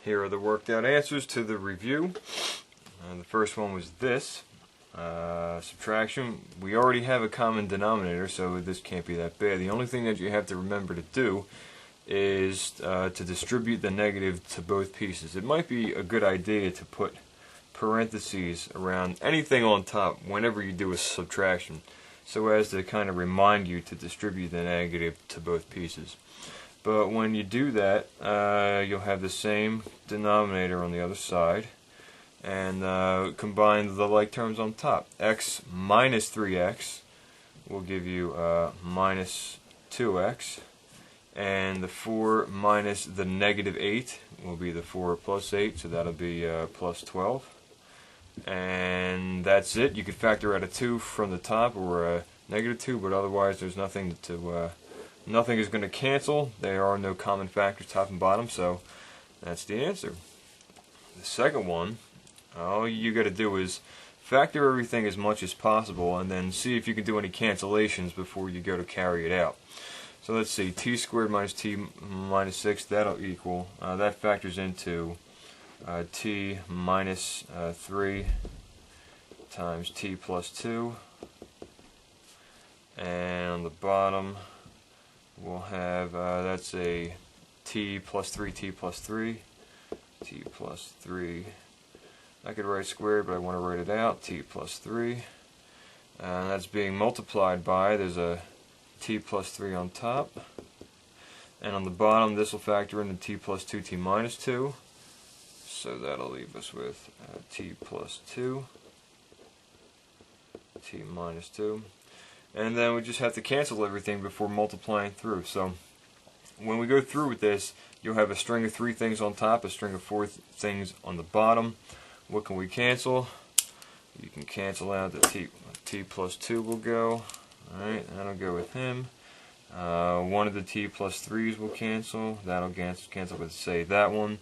Here are the worked out answers to the review. The first one was this. Subtraction. We already have a common denominator, so this can't be that bad. The only thing that you have to remember to do is to distribute the negative to both pieces. It might be a good idea to put parentheses around anything on top whenever you do a subtraction, so as to kind of remind you to distribute the negative to both pieces. But when you do that, you'll have the same denominator on the other side, and combine the like terms on top. X minus 3x will give you minus 2x, and the 4 minus the negative 8 will be the 4 plus 8, so that'll be plus 12. And that's it. You could factor out a 2 from the top or a negative 2, but otherwise there's nothing to nothing is going to cancel. There are no common factors top and bottom, so that's the answer. The second one, all you got to do is factor everything as much as possible and then see if you can do any cancellations before you go to carry it out. So let's see, t squared minus t minus 6, that'll equal, that factors into t minus 3 times t plus 2, and on the bottom we'll have, that's a t plus 3, t plus 3, t plus 3. I could write squared, but I want to write it out, t plus 3. And that's being multiplied by, there's a t plus 3 on top. And on the bottom, this will factor into t plus 2, t minus 2. So that'll leave us with t plus 2, t minus 2. And then we just have to cancel everything before multiplying through. So when we go through with this, you'll have a string of 3 things on top, a string of 4 things on the bottom. What can we cancel? You can cancel out the t plus 2 will go. Alright, that'll go with him. One of the t plus 3's will cancel. That'll cancel with, say, that one.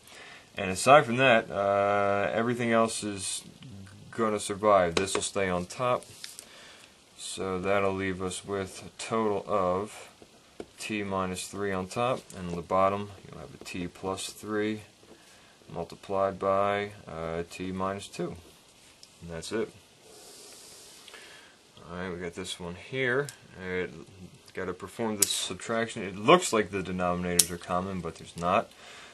And aside from that, everything else is going to survive. This will stay on top. So that'll leave us with a total of t minus 3 on top. And on the bottom, you'll have a t plus 3 multiplied by t minus 2. And that's it. Alright, we got this one here. Got to perform this subtraction. It looks like the denominators are common, but there's not.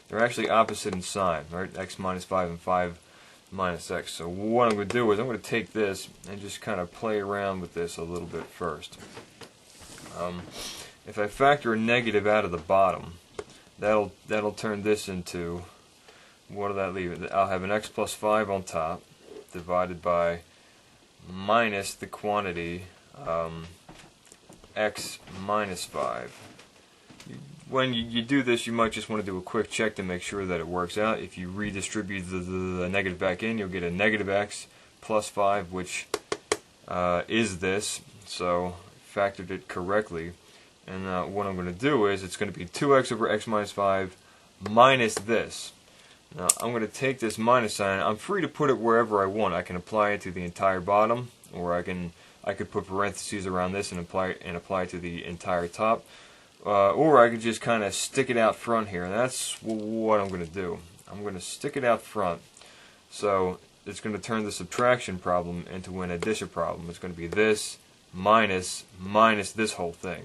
They're actually opposite in sign, right? X minus 5 and 5 minus x. So what I'm going to do is I'm going to take this and just kind of play around with this a little bit first. If I factor a negative out of the bottom, that'll turn this into, what will that leave? I'll have an x plus 5 on top divided by minus the quantity x minus 5. When you do this, you might just want to do a quick check to make sure that it works out. If you redistribute the negative back in, you'll get a negative x plus 5, which is this. So factored it correctly. And what I'm going to do is it's going to be 2x over x minus 5 minus this. Now I'm going to take this minus sign. I'm free to put it wherever I want. I can apply it to the entire bottom, or I could put parentheses around this and apply it to the entire top. Or I could just kind of stick it out front here, and that's what I'm going to do. I'm going to stick it out front, so it's going to turn the subtraction problem into an addition problem. It's going to be this minus this whole thing.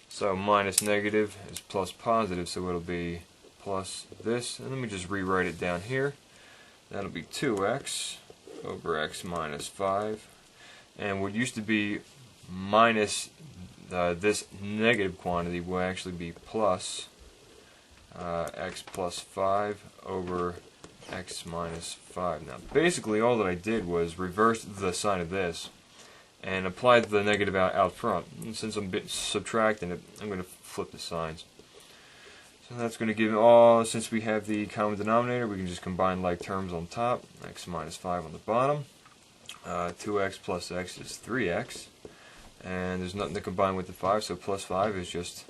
So minus negative is plus positive, so it'll be plus this. And let me just rewrite it down here. That'll be 2x over x minus 5. And what used to be minus this negative quantity will actually be plus x plus 5 over x minus 5. Now basically all that I did was reverse the sign of this and apply the negative out front. And since I'm subtracting it, I'm going to flip the signs. So that's going to give since we have the common denominator, we can just combine like terms on top. X minus 5 on the bottom. 2x plus x is 3x. And there's nothing to combine with the 5, so plus 5 is just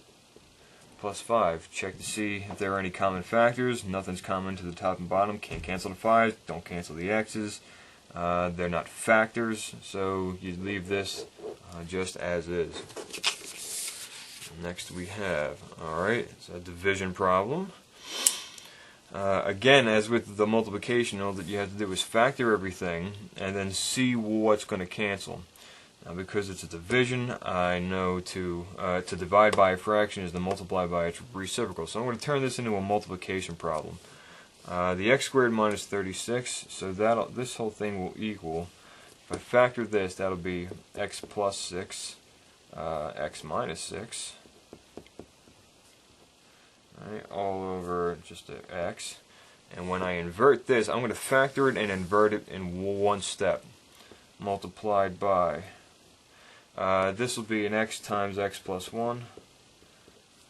plus 5. Check to see if there are any common factors. Nothing's common to the top and bottom. Can't cancel the 5s. Don't cancel the x's. They're not factors, so you leave this just as is. Next we have, alright, it's a division problem. Again, as with the multiplication, all that you have to do is factor everything and then see what's going to cancel. Now, because it's a division, I know to divide by a fraction is to multiply by its reciprocal. So I'm going to turn this into a multiplication problem. The x squared minus 36, so this whole thing will equal, if I factor this, that'll be x plus 6, x minus 6. Right, all over just an x. And when I invert this, I'm going to factor it and invert it in one step. Multiplied by, this will be an x times x plus 1.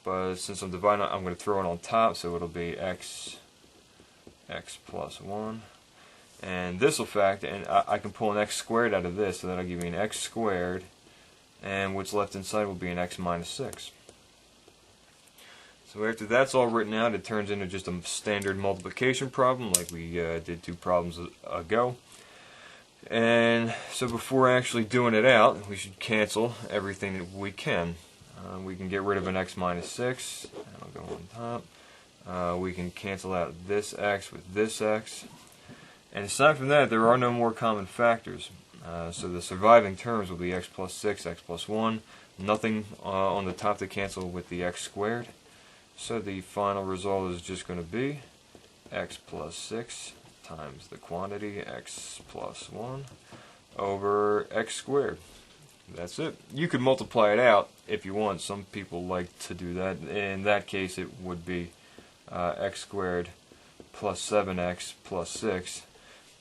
But since I'm dividing, I'm going to throw it on top, so it'll be x plus 1. And this will factor, and I can pull an x squared out of this, so that'll give me an x squared. And what's left inside will be an x minus 6. So after that's all written out, it turns into just a standard multiplication problem like we did 2 problems ago. And so before actually doing it out, we should cancel everything that we can. We can get rid of an x minus 6. That'll go on top. We can cancel out this x with this x. And aside from that, there are no more common factors. So the surviving terms will be x plus 6, x plus 1. Nothing on the top to cancel with the x squared. So the final result is just going to be x plus 6 times the quantity x plus 1 over x squared. That's it. You could multiply it out if you want. Some people like to do that. In that case, it would be x squared plus 7x plus 6.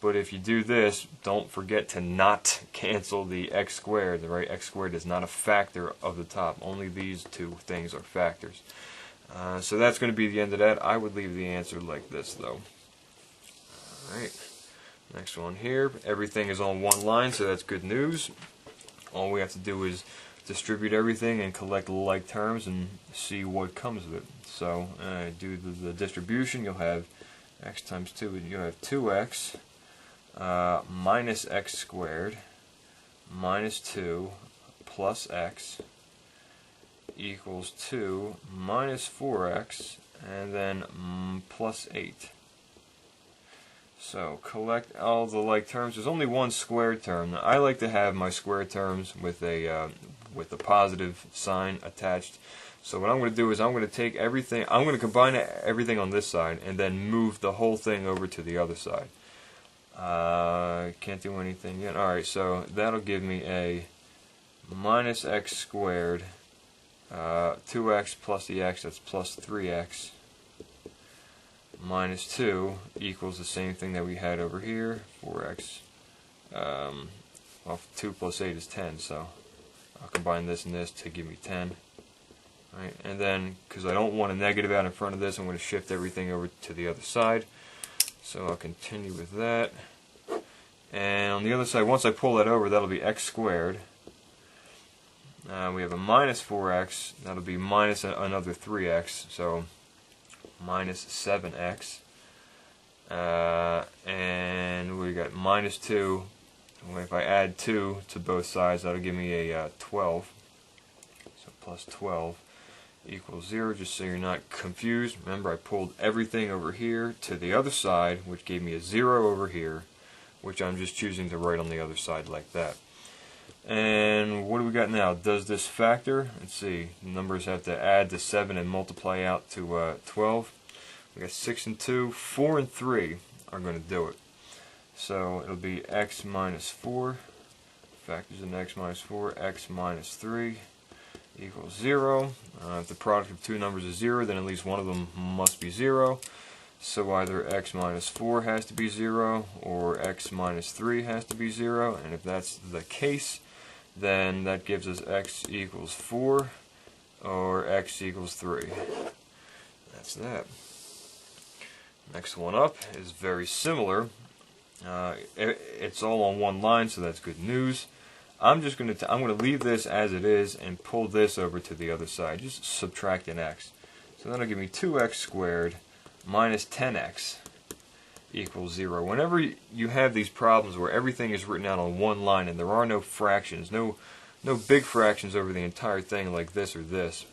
But if you do this, don't forget to not cancel the x squared. The right x squared is not a factor of the top. Only these two things are factors. So that's going to be the end of that. I would leave the answer like this, though. Alright, next one here. Everything is on one line, so that's good news. All we have to do is distribute everything and collect like terms and see what comes of it. So, do the distribution. You'll have x times 2. You'll have 2x minus x squared minus 2 plus x equals 2 minus 4x and then plus 8. So collect all the like terms. There's only one squared term. Now, I like to have my squared terms with a positive sign attached. So what I'm going to do is I'm going to take everything, I'm going to combine everything on this side and then move the whole thing over to the other side. Can't do anything yet. Alright, so that'll give me a minus x squared 2x plus the x, that's plus 3x, minus 2 equals the same thing that we had over here, 4x. Well, 2 plus 8 is 10, so I'll combine this and this to give me 10. Right, and then, because I don't want a negative out in front of this, I'm going to shift everything over to the other side. So I'll continue with that. And on the other side, once I pull that over, that'll be x squared. We have a minus 4x, that'll be minus another 3x, so minus 7x. And we got minus 2. If I add 2 to both sides, that'll give me a 12. So plus 12 equals 0, just so you're not confused. Remember, I pulled everything over here to the other side, which gave me a 0 over here, which I'm just choosing to write on the other side like that. And what do we got now? Does this factor? Let's see. Numbers have to add to 7 and multiply out to 12. We got 6 and 2. 4 and 3 are going to do it. So it'll be x minus 4. Factors in x minus 4. X minus 3 equals 0. If the product of two numbers is 0, then at least one of them must be 0. So either x minus 4 has to be 0 or x minus 3 has to be 0. And if that's the case, then that gives us x equals 4 or x equals 3. That's that. Next one up is very similar. It's all on one line, so that's good news. I'm going to leave this as it is and pull this over to the other side. Just subtract an x. So that'll give me 2x squared minus 10x equals 0. Whenever you have these problems where everything is written out on one line and there are no fractions, no big fractions over the entire thing like this or this,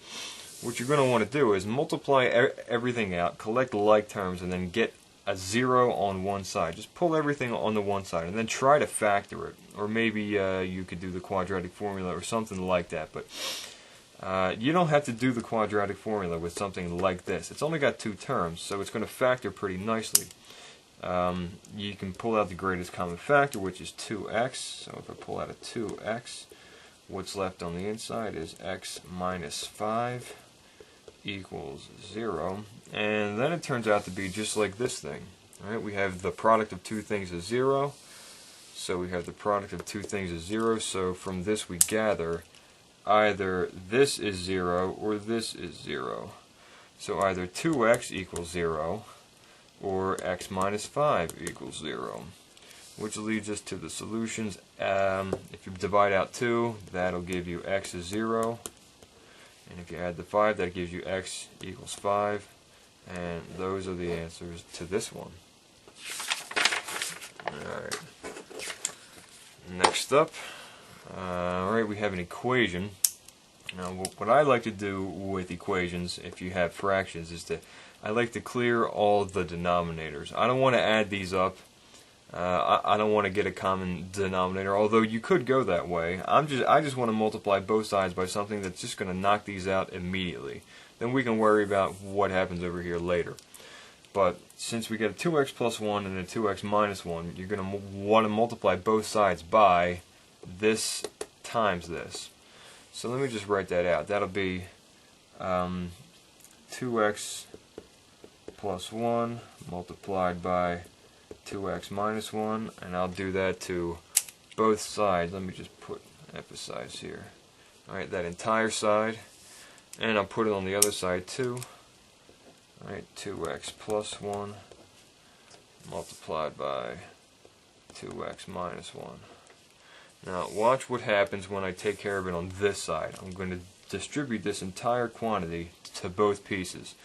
what you're going to want to do is multiply everything out, collect like terms, and then get a 0 on one side. Just pull everything on the one side, and then try to factor it. Or maybe you could do the quadratic formula or something like that. But you don't have to do the quadratic formula with something like this. It's only got two terms, so it's going to factor pretty nicely. You can pull out the greatest common factor, which is 2x. So if I pull out a 2x, what's left on the inside is x minus 5 equals 0. And then it turns out to be just like this thing. All right, we have the product of two things is 0. So we have the product of two things is 0. So from this we gather either this is 0 or this is 0. So either 2x equals 0 or x minus 5 equals 0. Which leads us to the solutions. If you divide out 2, that'll give you x is 0. And if you add the 5, that gives you x equals 5. And those are the answers to this one. Alright. Next up, alright, we have an equation. Now, what I like to do with equations, if you have fractions, is I like to clear all the denominators. I don't want to add these up. I don't want to get a common denominator, although you could go that way. I just want to multiply both sides by something that's just going to knock these out immediately. Then we can worry about what happens over here later. But since we get a 2x plus 1 and a 2x minus 1, you're going to want to multiply both sides by this times this. So let me just write that out. That'll be 2x plus 1 multiplied by 2x minus 1, and I'll do that to both sides. Let me just emphasize here. Alright, that entire side, and I'll put it on the other side too. Alright, 2x plus 1 multiplied by 2x minus 1. Now watch what happens when I take care of it on this side. I'm going to distribute this entire quantity to both pieces.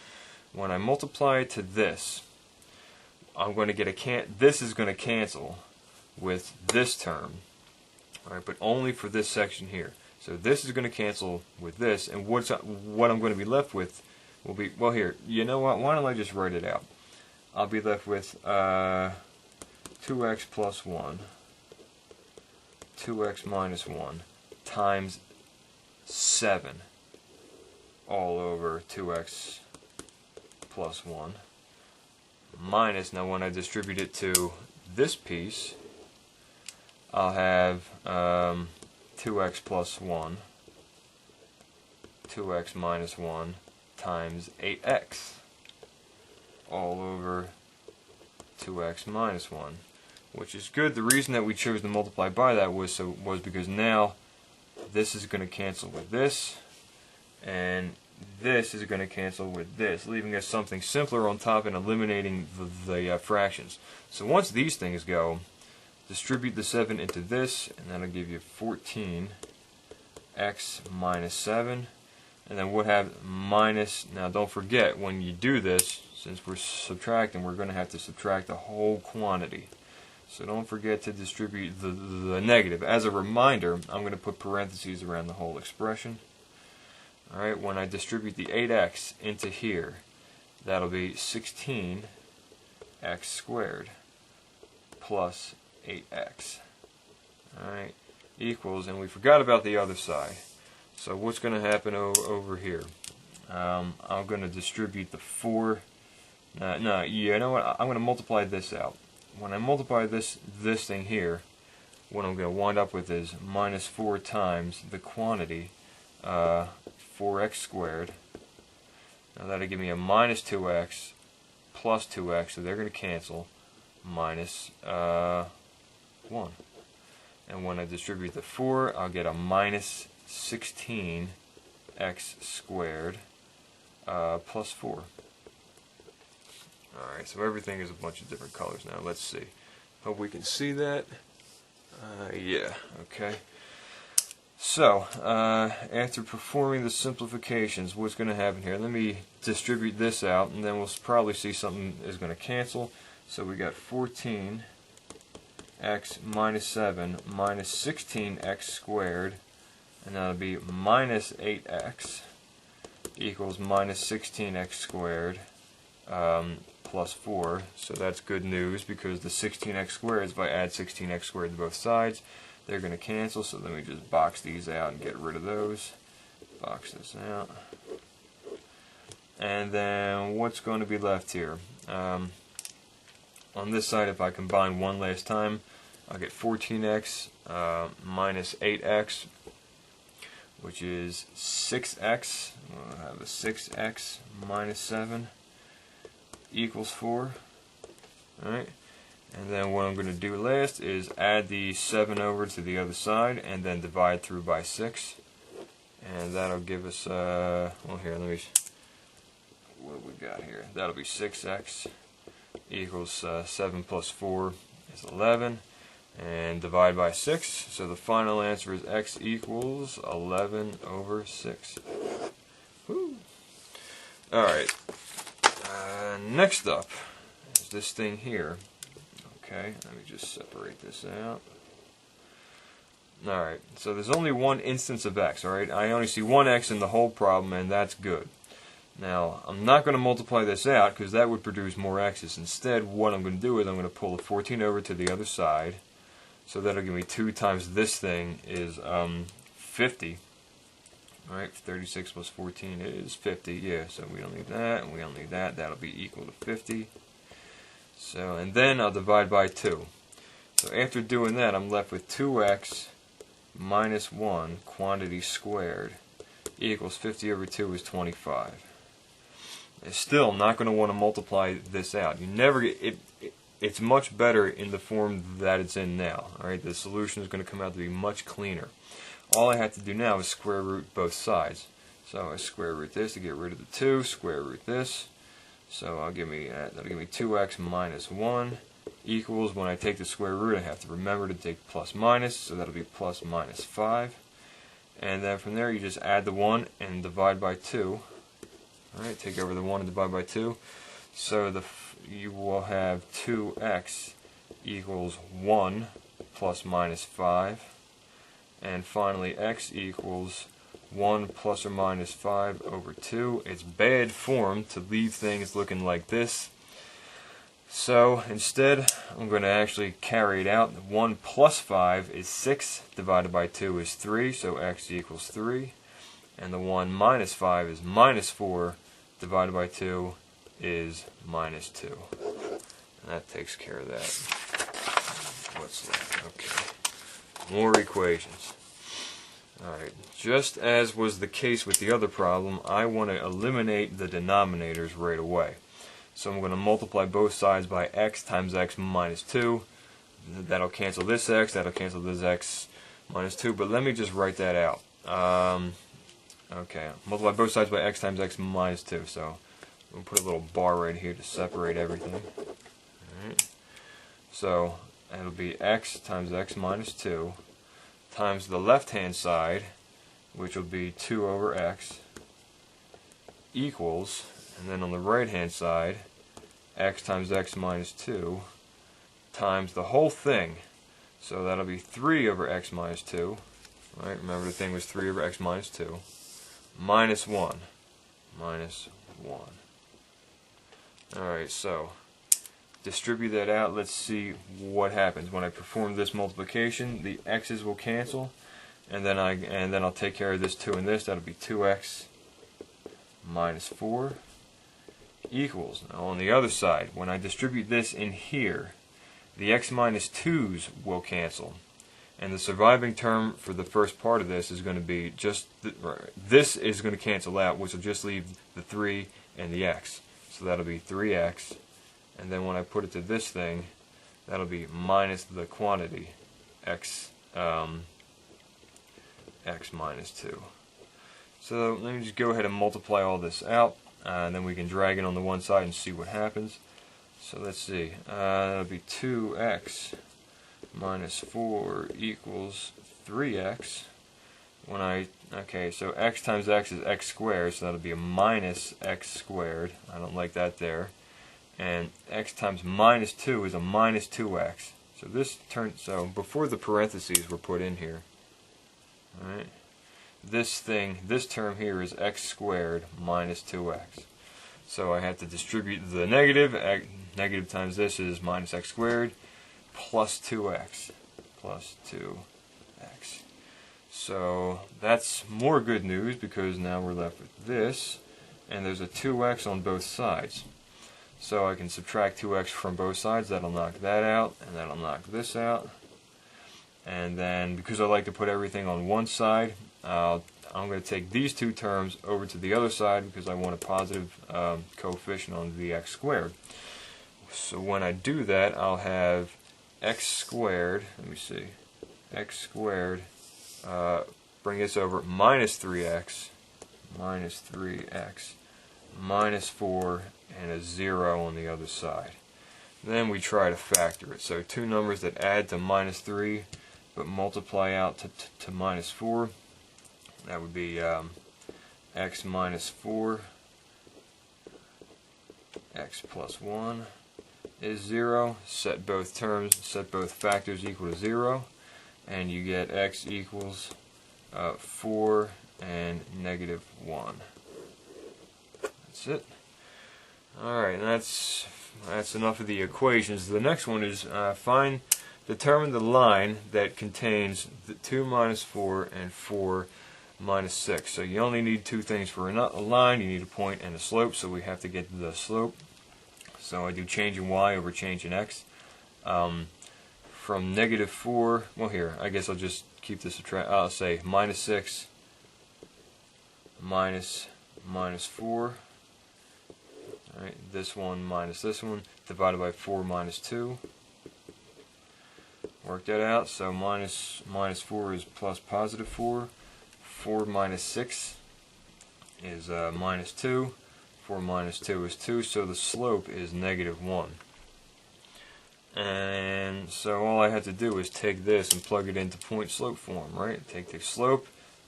When I multiply it to this, I'm going to get this is going to cancel with this term, alright, but only for this section here. So this is going to cancel with this, and what I'm going to be left with will be, well, here, you know what, why don't I just write it out? I'll be left with 2x plus 1, 2x minus 1 times 7 all over 2x plus 1. Minus, now when I distribute it to this piece, I'll have 2x plus 1, 2x minus 1 times 8x all over 2x minus 1, which is good. The reason that we chose to multiply by that was because now this is going to cancel with this, and this is going to cancel with this, leaving us something simpler on top and eliminating the fractions. So once these things go, distribute the 7 into this, and that'll give you 14x minus 7. And then we'll have minus, now don't forget, when you do this, since we're subtracting, we're going to have to subtract the whole quantity. So don't forget to distribute the negative. As a reminder, I'm going to put parentheses around the whole expression. Alright, when I distribute the 8x into here, that'll be 16x squared plus 8x. Alright, equals, and we forgot about the other side. So what's going to happen over here? I'm going to distribute the 4. You know what? I'm going to multiply this out. When I multiply this thing here, what I'm going to wind up with is minus 4 times the quantity 4x squared. Now that'll give me a minus 2x plus 2x, so they're going to cancel, minus 1. And when I distribute the 4, I'll get a minus 16x squared plus 4. Alright, so everything is a bunch of different colors now. Let's see. Hope we can see that. Yeah, okay. So, after performing the simplifications, what's going to happen here? Let me distribute this out, and then we'll probably see something is going to cancel. So we got 14x minus 7 minus 16x squared, and that'll be minus 8x equals minus 16x squared plus 4. So that's good news because the 16x squared, if I add 16x squared to both sides, they're going to cancel. So let me just box these out and get rid of those. Box this out. And then what's going to be left here? On this side, if I combine one last time, I'll get 14x minus 8x, which is 6x. We'll have a 6x minus 7 equals 4. Alright, and then what I'm going to do last is add the 7 over to the other side and then divide through by 6. And that'll give us, well here, what do we got here? That'll be 6x equals 7 plus 4 is 11. And divide by 6, so the final answer is x equals 11 over 6. Woo. Alright, next up is this thing here. Okay, let me just separate this out. Alright, so there's only one instance of x, alright? I only see one x in the whole problem, and that's good. Now, I'm not going to multiply this out, because that would produce more x's. Instead, what I'm going to do is I'm going to pull the 14 over to the other side. So that'll give me 2 times this thing is 50. Alright, 36 plus 14 is 50. Yeah, so we don't need that, and we don't need that. That'll be equal to 50. So, and then I'll divide by 2. So after doing that, I'm left with 2x minus 1 quantity squared equals 50 over 2 is 25. And still, I'm not going to want to multiply this out. You never get it. It's much better in the form that it's in now. Alright, the solution is going to come out to be much cleaner. All I have to do now is square root both sides. So I square root this to get rid of the 2, square root this. So that'll give me 2x minus 1 equals, when I take the square root I have to remember to take plus minus, so that'll be plus minus 5. And then from there you just add the 1 and divide by 2. Alright, take over the 1 and divide by 2. So you will have 2x equals 1 plus minus 5. And finally x equals 1 plus or minus 5 over 2. It's bad form to leave things looking like this. So instead, I'm going to actually carry it out. 1 plus 5 is 6, divided by 2 is 3, so x equals 3. And the 1 minus 5 is minus 4, divided by 2 is minus 2. And that takes care of that. What's left? Okay. More equations. Alright, just as was the case with the other problem, I want to eliminate the denominators right away. So I'm going to multiply both sides by x times x minus 2. That'll cancel this x, that'll cancel this x minus 2, but let me just write that out. Okay, multiply both sides by x times x minus 2. So we'll put a little bar right here to separate everything. Alright. So it'll be x times x minus 2 times the left-hand side, which will be 2 over x, equals, and then on the right-hand side, x times x minus 2 times the whole thing. So that'll be 3 over x minus 2. Right? Remember the thing was 3 over x minus 2. Minus 1. Minus 1. Alright, so distribute that out. Let's see what happens when I perform this multiplication. The x's will cancel, and then I'll take care of this 2 and this. That'll be 2x minus 4 equals. Now on the other side, when I distribute this in here, the x minus 2's will cancel, and the surviving term for the first part of this is going to be just this is going to cancel out, which will just leave the 3 and the x. So that'll be 3x. And then when I put it to this thing, that'll be minus the quantity x x minus 2. So let me just go ahead and multiply all this out, and then we can drag it on the one side and see what happens. So let's see, that'll be 2x minus 4 equals 3x. Okay, so x times x is x squared, so that'll be a minus x squared. I don't like that there. And x times minus 2 is a minus 2x. So before the parentheses were put in here, alright, this term here is x squared minus 2x. So I have to distribute the negative. Negative times this is minus x squared plus 2x. Plus 2x. So that's more good news, because now we're left with this, and there's a 2x on both sides. So I can subtract 2x from both sides. That'll knock that out, and that'll knock this out. And then, because I like to put everything on one side, I'm going to take these two terms over to the other side, because I want a positive coefficient on the x squared. So when I do that, I'll have x squared, let me see, x squared, bring this over, minus 3x, minus 4, and a 0 on the other side. Then we try to factor it. So two numbers that add to minus 3 but multiply out to minus 4. That would be x minus 4, x plus 1 is 0. Set both factors equal to 0, and you get x equals 4 and negative 1. That's it. Alright, that's enough of the equations. The next one is determine the line that contains the 2 minus 4 and 4 minus 6. So you only need two things for a line. You need a point and a slope, so we have to get the slope. So I do change in y over change in x. From negative 4, well here, I guess I'll just keep this I'll say minus 6 minus 4. Alright, this one minus this one, divided by 4 minus 2. Work that out, so minus 4 is plus positive 4. 4 minus 6 is minus 2. 4 minus 2 is 2, so the slope is negative 1. And so all I have to do is take this and plug it into point slope form, right? Take the slope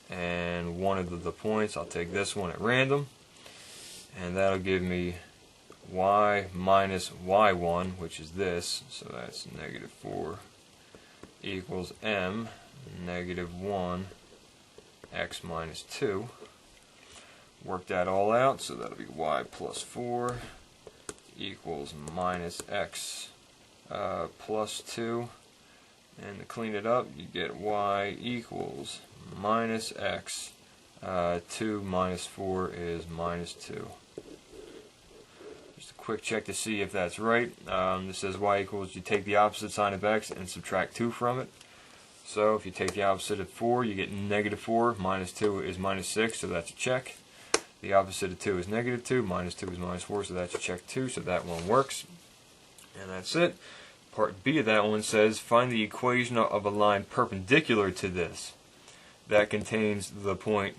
and one of the points, I'll take this one at random, and that'll give me y minus y1, which is this, so that's negative 4, equals m, negative 1, x minus 2. Work that all out, so that'll be y plus 4 equals minus x plus 2. And to clean it up, you get y equals minus x. 2 minus 4 is minus 2. Just a quick check to see if that's right. This says y equals, you take the opposite sign of x and subtract 2 from it. So if you take the opposite of 4, you get negative 4. Minus 2 is minus 6, so that's a check. The opposite of 2 is negative 2. Minus 2 is minus 4, so that's a check 2, so that one works. And that's it. Part B of that one says, find the equation of a line perpendicular to this that contains the point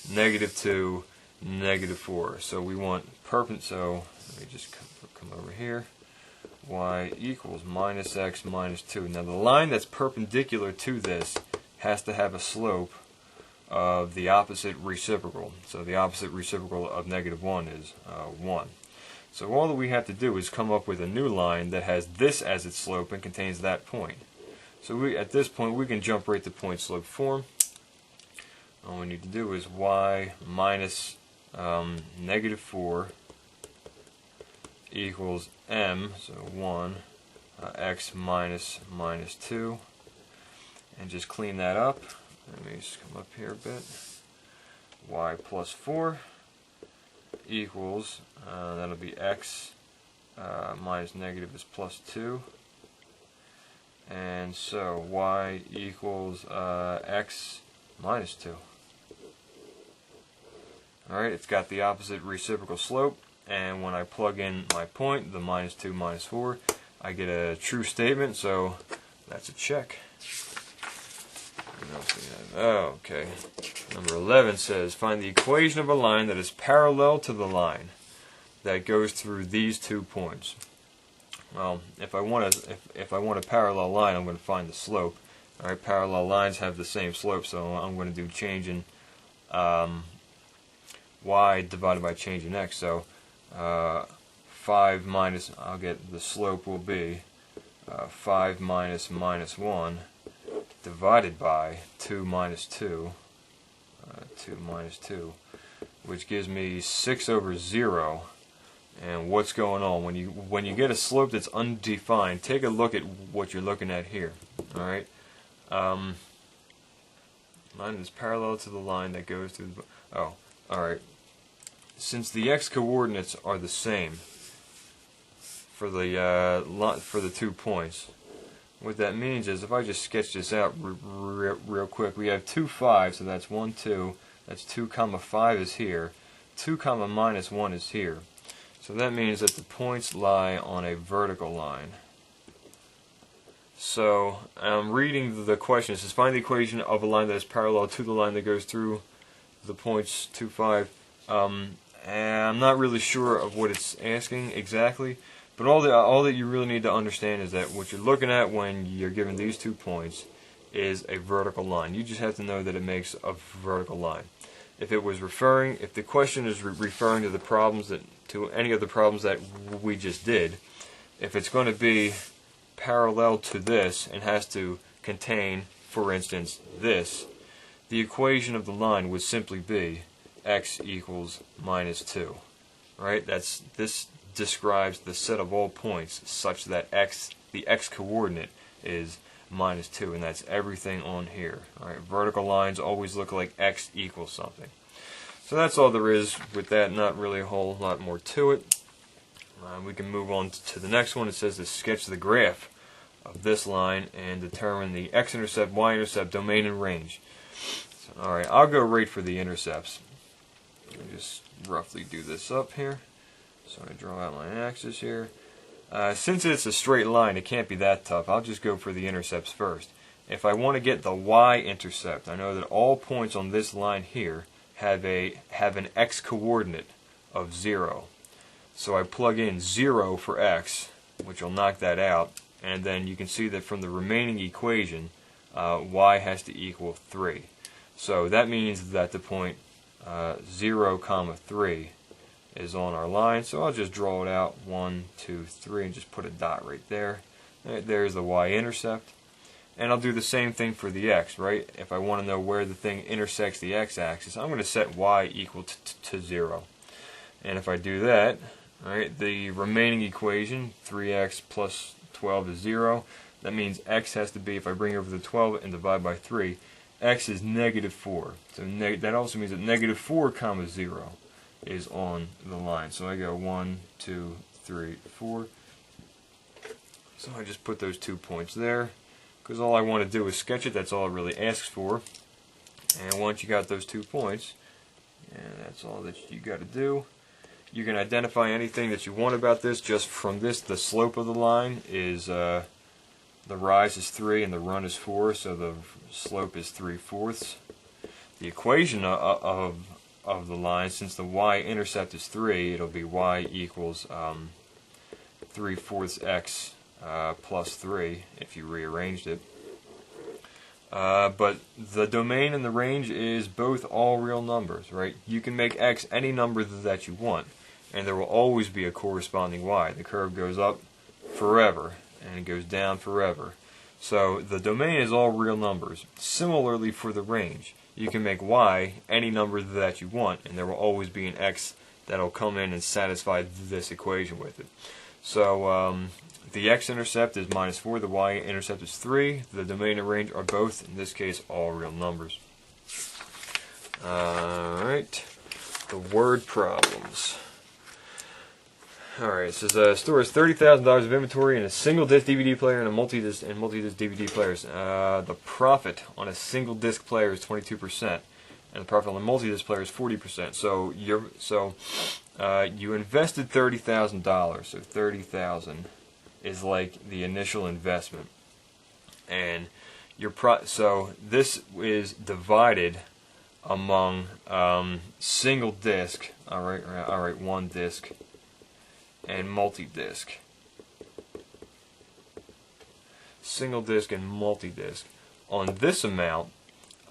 negative 2, negative 4. So we want so let me just come over here. Y equals minus x minus 2. Now the line that's perpendicular to this has to have a slope of the opposite reciprocal. So the opposite reciprocal of negative 1 is 1. So all that we have to do is come up with a new line that has this as its slope and contains that point. So at this point we can jump right to point slope form. All we need to do is y minus negative 4 equals m, so 1, x minus 2, and just clean that up. Let me just come up here a bit. Y plus 4 equals, that'll be x minus negative is plus 2, and so y equals x minus 2. Alright, it's got the opposite reciprocal slope, and when I plug in my point, the minus 2 minus 4, I get a true statement, so that's a check. Okay. Number 11 says, find the equation of a line that is parallel to the line that goes through these 2 points. Well, if I want a parallel line, I'm going to find the slope. Alright, parallel lines have the same slope, so I'm going to do change in y divided by change in x. So 5 minus, I'll get the slope will be 5 minus minus 1 divided by 2 minus 2. 2 minus 2, which gives me 6 over 0. And what's going on? When you get a slope that's undefined, take a look at what you're looking at here. Alright? Line is parallel to the line that goes through the... Oh, alright. Since the x-coordinates are the same for the 2 points, what that means is, if I just sketch this out real quick, we have 2, 5, so that's 1, 2. That's 2 comma 5 is here. 2 comma minus 1 is here. So that means that the points lie on a vertical line. So I'm reading the question. It says find the equation of a line that is parallel to the line that goes through the points 2, 5. And I'm not really sure of what it's asking exactly, but all that you really need to understand is that what you're looking at when you're given these 2 points is a vertical line. You just have to know that it makes a vertical line. If the question is referring to the problems to any of the problems that we just did, if it's going to be parallel to this and has to contain, for instance, this, the equation of the line would simply be x equals minus 2. Right? This describes the set of all points such that the x coordinate is minus 2, and that's everything on here. Alright, vertical lines always look like x equals something. So that's all there is with that, not really a whole lot more to it. We can move on to the next one. It says to sketch the graph of this line and determine the x-intercept, y-intercept, domain, and range. So, alright, I'll go right for the intercepts. Let me just roughly do this up here. So I draw out my axis here. Since it's a straight line, it can't be that tough. I'll just go for the intercepts first. If I want to get the y-intercept, I know that all points on this line here have an x-coordinate of 0. So I plug in 0 for x, which will knock that out, and then you can see that from the remaining equation, y has to equal 3. So that means that the point 0, 3 is on our line, so I'll just draw it out 1, 2, 3 and just put a dot right there. There's the y-intercept. And I'll do the same thing for the x, right? If I want to know where the thing intersects the x-axis, I'm going to set y equal to 0. And if I do that, right, the remaining equation, 3x plus 12 is 0. That means x has to be, if I bring over the 12 and divide by 3, x is negative 4. So that also means that negative 4 comma 0 is on the line. So I go 1, 2, 3, 4. So I just put those 2 points there, because all I want to do is sketch it. That's all it really asks for. And once you got those 2 points, and that's all that you got to do, you can identify anything that you want about this just from this. The slope of the line is the rise is 3 and the run is 4, so the slope is 3/4. The equation of the line, since the y-intercept is 3, it'll be y equals 3/4 x plus 3 if you rearranged it. But the domain and the range is both all real numbers, right? You can make x any number that you want, and there will always be a corresponding y. The curve goes up forever, and it goes down forever. So the domain is all real numbers. Similarly for the range, you can make y any number that you want, and there will always be an x that will come in and satisfy this equation with it. So the x-intercept is minus 4, the y-intercept is 3, the domain and range are both, in this case, all real numbers. Alright, the word problems. Alright, it says stores $30,000 of inventory in a single disc DVD player and a multi-disc DVD players. The profit on a single disc player is 22%, and the profit on the multi-disc player is 40%. So you invested $30,000, so $30,000 is like the initial investment, and so this is divided among single disc, all right, one disc, and multi-disc. Single disc and multi-disc. On this amount,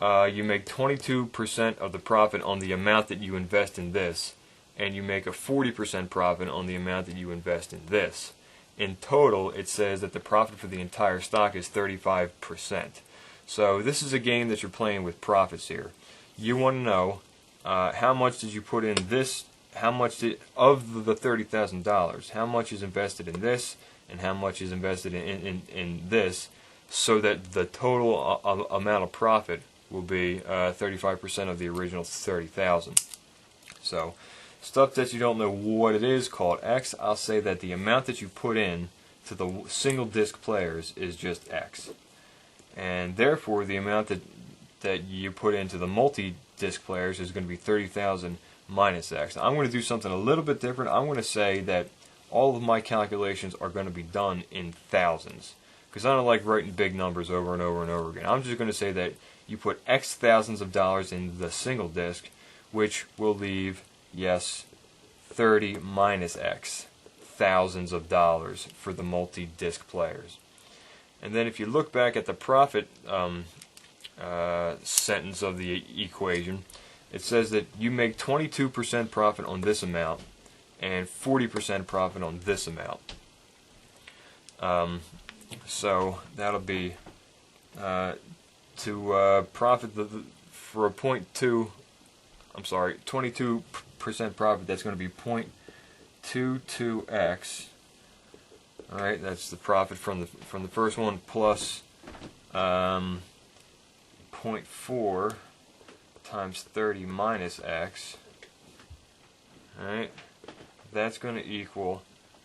you make 22% of the profit on the amount that you invest in this, and you make a 40% profit on the amount that you invest in this. In total, it says that the profit for the entire stock is 35%. So this is a game that you're playing with profits here. you want to know how much did you put in this, how much of the $30,000, how much is invested in this, and how much is invested in this, so that the total amount of profit will be 35% of the original 30,000. So stuff that you don't know what it is called X, I'll say that the amount that you put in to the single disc players is just X. And therefore the amount that you put into the multi-disc players is going to be 30,000 minus X. Now, I'm going to do something a little bit different. I'm going to say that all of my calculations are going to be done in thousands, because I don't like writing big numbers over and over and over again. I'm just going to say that you put X thousands of dollars in the single disc, which will leave, yes, 30 minus X thousands of dollars for the multi-disc players. And then if you look back at the profit sentence of the equation, it says that you make 22% profit on this amount and 40% profit on this amount. So that'll be profit for a 22% profit. That's going to be 0.22x. All right, that's the profit from the first one, plus 0.4 times 30 minus x. All right, that's going to equal.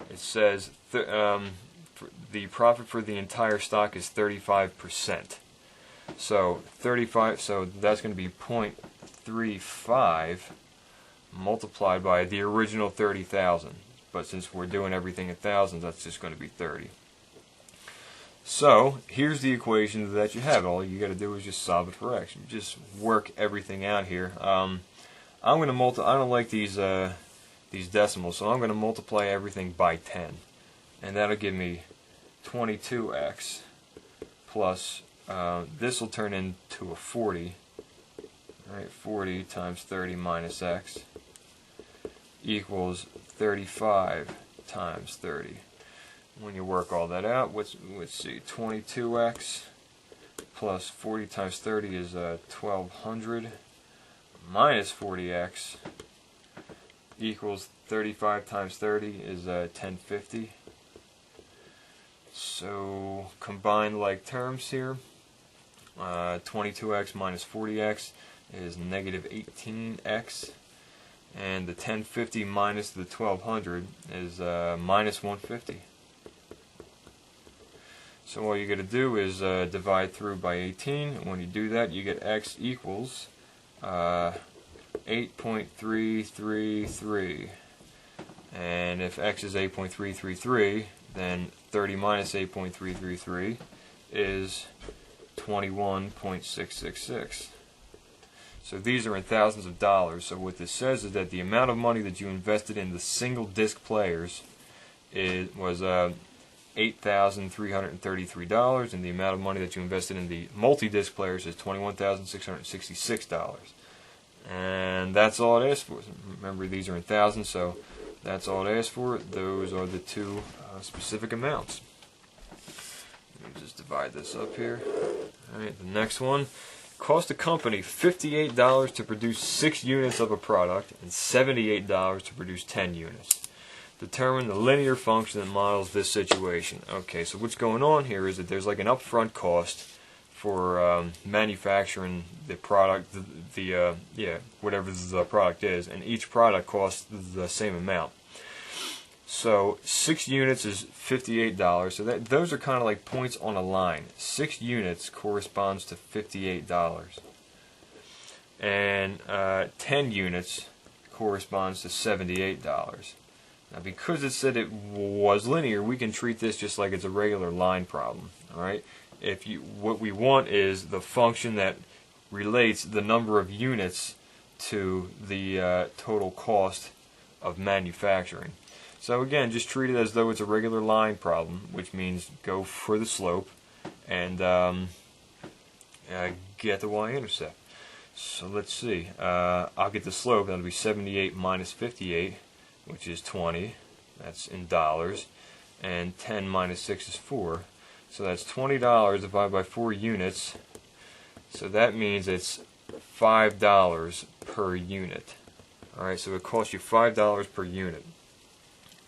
It says the profit for the entire stock is 35%. So 35. So that's going to be 0.35 multiplied by the original 30,000. But since we're doing everything in thousands, that's just going to be 30. So here's the equation that you have. All you got to do is just solve it for x. You just work everything out here. I'm going to multiply. I don't like these decimals, so I'm going to multiply everything by 10, and that'll give me 22x plus this will turn into a 40. All right, 40 times 30 minus x equals 35 times 30. When you work all that out, let's see, 22x plus 40 times 30 is 1200 minus 40x equals 35 times 30 is 1050. So combine like terms here. 22x minus 40x is negative 18x. And the 1050 minus the 1200 is minus 150. So all you got to do is divide through by 18. And when you do that, you get x equals 8.333. And if x is 8.333, then 30 minus 8.333 is 21.666. So these are in thousands of dollars. So what this says is that the amount of money that you invested in the single disc players was $8,333, and the amount of money that you invested in the multi-disc players is $21,666. And that's all it asks for. Remember, these are in thousands, so that's all it asks for. Those are the two specific amounts. Let me just divide this up here. All right, the next one. Cost a company $58 to produce 6 units of a product and $78 to produce 10 units. Determine the linear function that models this situation. Okay, so what's going on here is that there's like an upfront cost for manufacturing the product, whatever the product is, and each product costs the same amount. So 6 units is $58. So those are kind of like points on a line. 6 units corresponds to $58, and 10 units corresponds to $78. Now, because it said it was linear, we can treat this just like it's a regular line problem. All right. What we want is the function that relates the number of units to the total cost of manufacturing. So again, just treat it as though it's a regular line problem, which means go for the slope and get the y-intercept. So let's see. I'll get the slope. That'll be 78 minus 58, which is 20. That's in dollars. And 10 minus 6 is 4. So that's $20 divided by 4 units. So that means it's $5 per unit. Alright, so it costs you $5 per unit.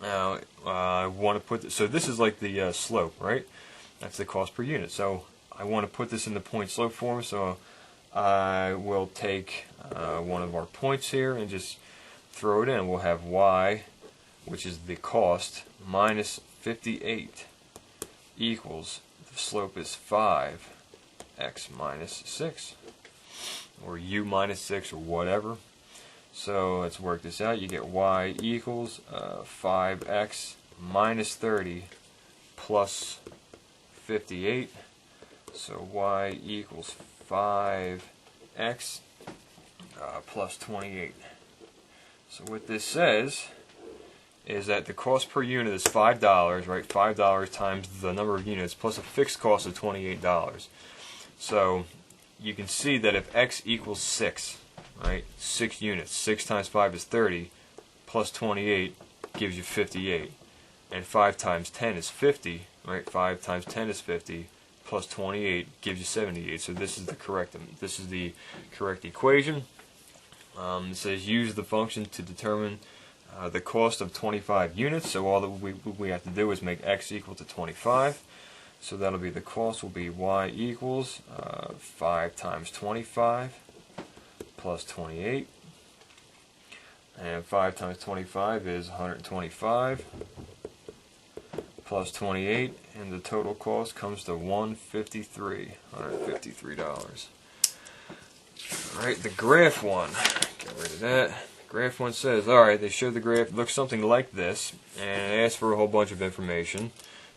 Now, I want to put this, so this is like the slope, right? That's the cost per unit. So I want to put this in the point slope form, so I will take one of our points here and just throw it in. We'll have y, which is the cost, minus 58 equals, the slope is 5x minus 6, or u minus 6, or whatever. So let's work this out. You get y equals 5x minus 30 plus 58. So y equals 5x plus 28. So what this says is that the cost per unit is $5, right? $5 times the number of units plus a fixed cost of $28. So you can see that if x equals 6, right? 6 units. 6 times 5 is 30, plus 28 gives you 58. And 5 times 10 is 50, right? 5 times 10 is 50, plus 28 gives you 78. So this is the correct equation. It says use the function to determine the cost of 25 units. So all that we have to do is make x equal to 25. So that'll be the cost will be y equals 5 times 25 plus 28. And 5 times 25 is 125 plus 28, and the total cost comes to $153. Alright, the graph one. Get rid of that. The graph one says, alright, they showed the graph. It looks something like this, and it asks for a whole bunch of information.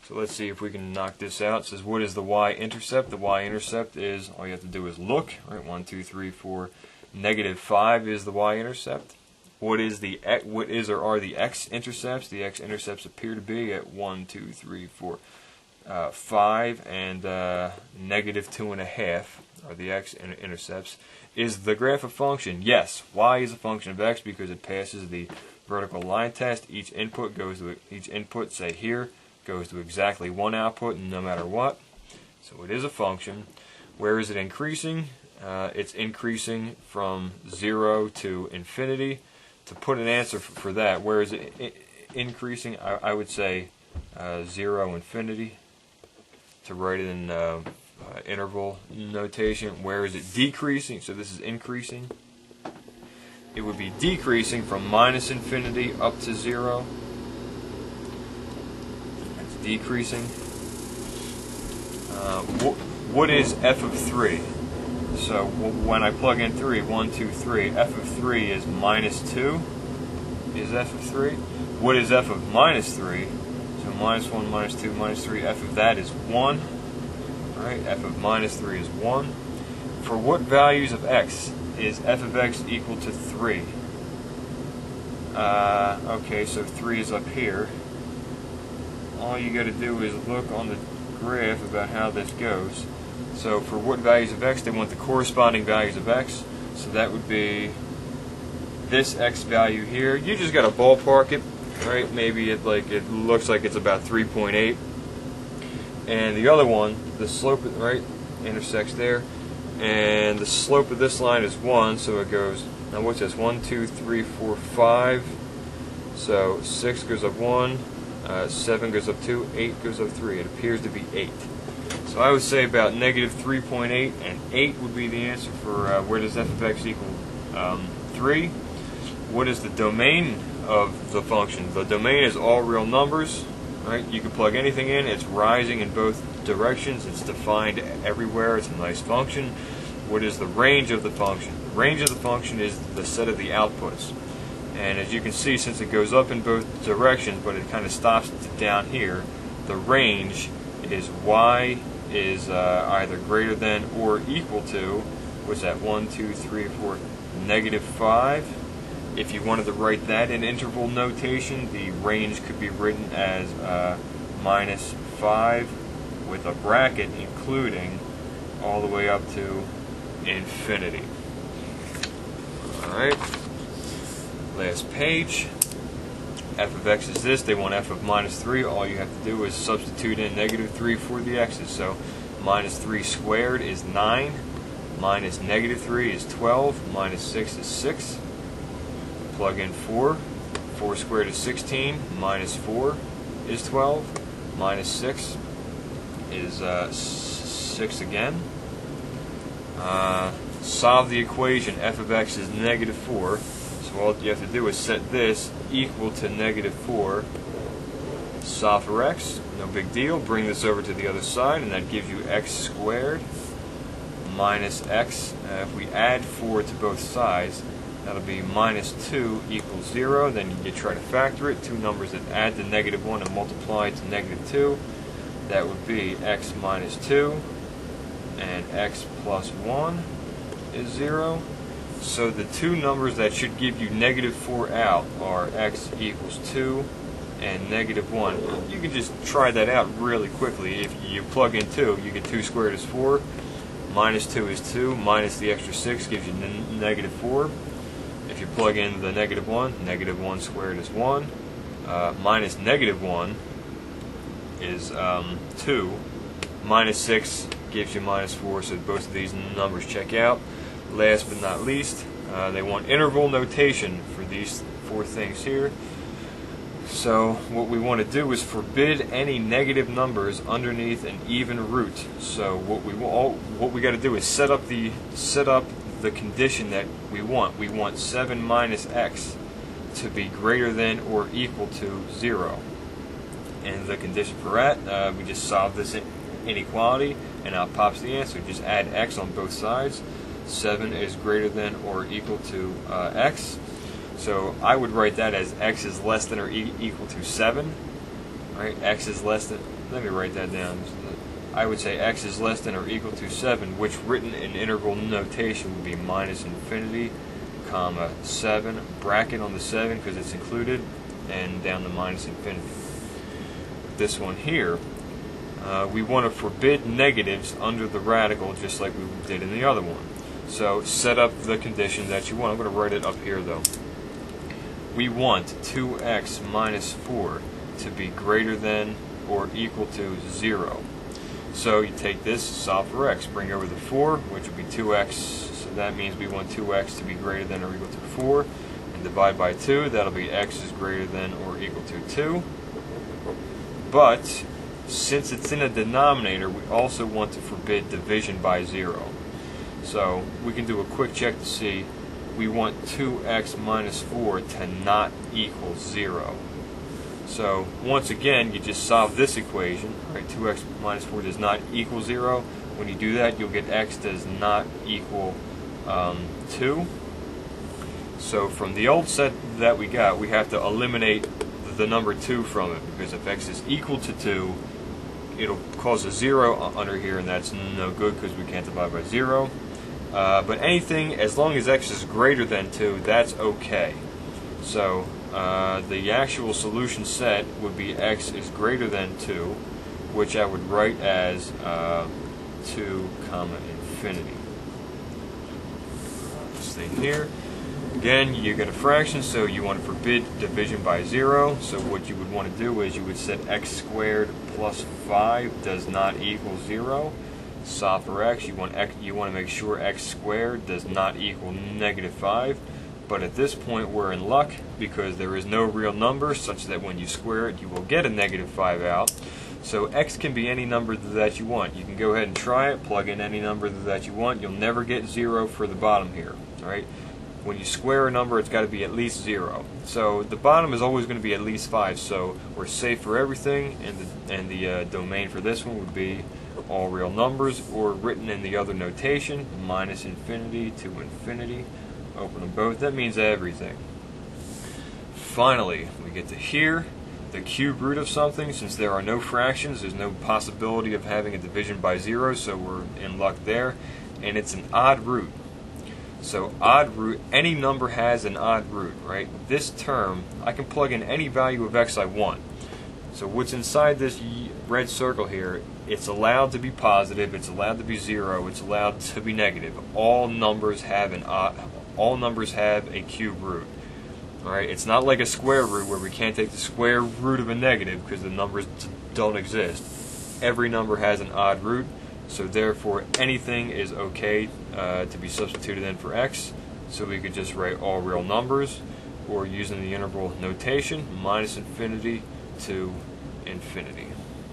So let's see if we can knock this out. It says, what is the y-intercept? The y-intercept is, all you have to do is look. Right, 1, 2, 3, 4. -5 is the y-intercept. What is or are the x-intercepts? The x-intercepts appear to be at 1, 2, 3, 4, 5, and -2.5 are the x-intercepts. Is the graph a function? Yes. Y is a function of x because it passes the vertical line test. Each input, say here, goes to exactly one output, no matter what. So it is a function. Where is it increasing? It's increasing from 0 to infinity. To put an answer for that, where is it increasing? I would say 0, infinity. To write it in interval notation. Where is it decreasing? So this is increasing. It would be decreasing from minus infinity up to 0. That's decreasing. What is f of 3? So when I plug in 3, 1, 2, 3, f of 3 is -2, is f of 3. What is f of minus 3? So -1, -2, -3, f of that is 1. Right? F of -3 is 1. For what values of x is f of x equal to 3? Okay, so 3 is up here. All you got to do is look on the graph about how this goes. So for what values of x, they want the corresponding values of x. So that would be this x value here. You just got to ballpark it, right? Maybe it looks like it's about 3.8. And the other one, the slope, right, intersects there. And the slope of this line is 1, so it goes, now what's this? 1, 2, 3, 4, 5. So 6 goes up 1, 7 goes up 2, 8 goes up 3. It appears to be 8. So I would say about -3.8, and 8 would be the answer for where does f of x equal 3. What is the domain of the function? The domain is all real numbers, right? You can plug anything in. It's rising in both directions. It's defined everywhere. It's a nice function. What is the range of the function? The range of the function is the set of the outputs. And as you can see, since it goes up in both directions, but it kind of stops down here, the range is y is either greater than or equal to, what's that, 1, 2, 3, 4, -5. If you wanted to write that in interval notation, the range could be written as -5 with a bracket including all the way up to infinity. Alright, last page. F of x is this. They want f of -3. All you have to do is substitute in -3 for the x's. So -3 squared is 9. minus negative 3 is 12, minus 6 is 6. Plug in 4. 4 squared is 16, minus 4 is 12, minus 6 is 6 again. Solve the equation. F of x is negative 4. So all you have to do is set this equal to negative 4. Solve for x. No big deal. Bring this over to the other side, and that gives you x squared minus x. If we add 4 to both sides, that'll be minus 2 equals 0. Then you try to factor it. Two numbers that add to negative 1 and multiply to negative 2. That would be x minus 2 and x plus 1 is 0. So the two numbers that should give you negative 4 out are x equals 2 and negative 1. You can just try that out really quickly. If you plug in 2, you get 2 squared is 4, minus 2 is 2, minus the extra 6 gives you negative 4. If you plug in the negative 1, negative 1 squared is 1, minus negative 1 is 2, minus 6 gives you minus 4, so both of these numbers check out. Last but not least, they want interval notation for these four things here. So what we want to do is forbid any negative numbers underneath an even root. So what we got to do is set up the condition that we want. We want 7 minus x to be greater than or equal to 0. And the condition for that, we just solve this inequality, and out pops the answer. Just add x on both sides. 7 is greater than or equal to x. So I would write that as x is less than or equal to 7. Right? X is less than, let me write that down. I would say x is less than or equal to 7, which written in interval notation would be minus infinity, comma 7, bracket on the 7 because it's included, and down to minus infinity. This one here, we want to forbid negatives under the radical just like we did in the other one. So set up the condition that you want. I'm going to write it up here though. We want 2x minus 4 to be greater than or equal to 0. So you take this, solve for x, bring over the 4, which would be 2x, so that means we want 2x to be greater than or equal to 4, and divide by 2, that'll be x is greater than or equal to 2. But since it's in a denominator, we also want to forbid division by 0. So we can do a quick check to see. We want 2x minus 4 to not equal 0. So once again, you just solve this equation. Right? 2x minus 4 does not equal 0. When you do that, you'll get x does not equal 2. So from the old set that we got, we have to eliminate the number 2 from it, because if x is equal to 2, it'll cause a 0 under here, and that's no good because we can't divide by 0. But anything, as long as x is greater than 2, that's okay. So the actual solution set would be x is greater than 2, which I would write as 2 comma infinity. This thing here. Again, you get a fraction, so you want to forbid division by 0. So what you would want to do is you would set x squared plus 5 does not equal 0. Solve for x. You want to make sure x squared does not equal negative 5. But at this point, we're in luck because there is no real number such that when you square it, you will get a negative 5 out. So x can be any number that you want. You can go ahead and try it, plug in any number that you want. You'll never get 0 for the bottom here. All right. When you square a number, it's got to be at least 0. So the bottom is always going to be at least 5. So we're safe for everything, and the domain for this one would be all real numbers, or written in the other notation, minus infinity to infinity. Open them both. That means everything. Finally, we get to here, the cube root of something. Since there are no fractions, there's no possibility of having a division by 0, so we're in luck there. And it's an odd root. So odd root, any number has an odd root, right? This term, I can plug in any value of x I want. So what's inside this red circle here, it's allowed to be positive, it's allowed to be 0, it's allowed to be negative. All numbers have a cube root. All right, it's not like a square root where we can't take the square root of a negative because the numbers don't exist. Every number has an odd root. So therefore anything is okay to be substituted in for x. So we could just write all real numbers, or using the interval notation, minus infinity to infinity.